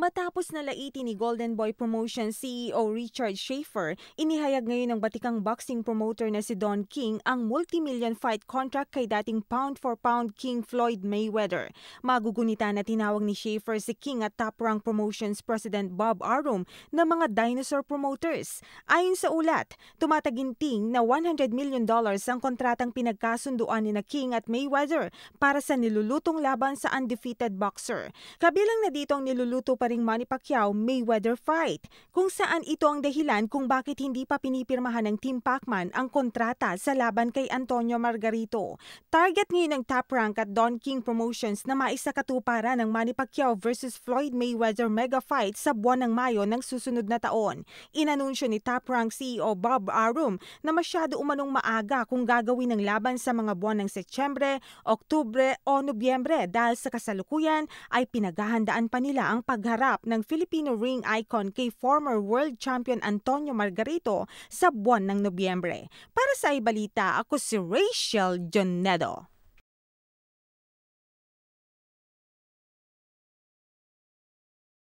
Matapos nalaiti ni Golden Boy Promotions CEO Richard Schaefer, inihayag ngayon ng batikang boxing promoter na si Don King ang multi-million fight contract kay dating pound-for-pound King Floyd Mayweather. Magugunita na tinawag ni Schaefer si King at Top Rank Promotions President Bob Arum na mga dinosaur promoters. Ayon sa ulat, tumataginting na $100 million ang kontratang pinagkasunduan ni King at Mayweather para sa nilulutong laban sa undefeated boxer. Kabilang na dito ang niluluto pa ring Manny Pacquiao-Mayweather fight, kung saan ito ang dahilan kung bakit hindi pa pinipirmahan ng Team Pacman ang kontrata sa laban kay Antonio Margarito. Target ngayon ng Top Rank at Don King Promotions na maisakatuparan ng Manny Pacquiao versus Floyd Mayweather mega fight sa buwan ng Mayo ng susunod na taon. Inanunsyo ni Top Rank CEO Bob Arum na masyado umanong maaga kung gagawin ng laban sa mga buwan ng Setyembre, Oktubre o Nobyembre dahil sa kasalukuyan ay pinaghahandaan pa nila ang pagharap ng Filipino ring icon kay former world champion Antonio Margarito sa buwan ng Nobyembre. Para sa iBalita, ako si Rachel Jonedo.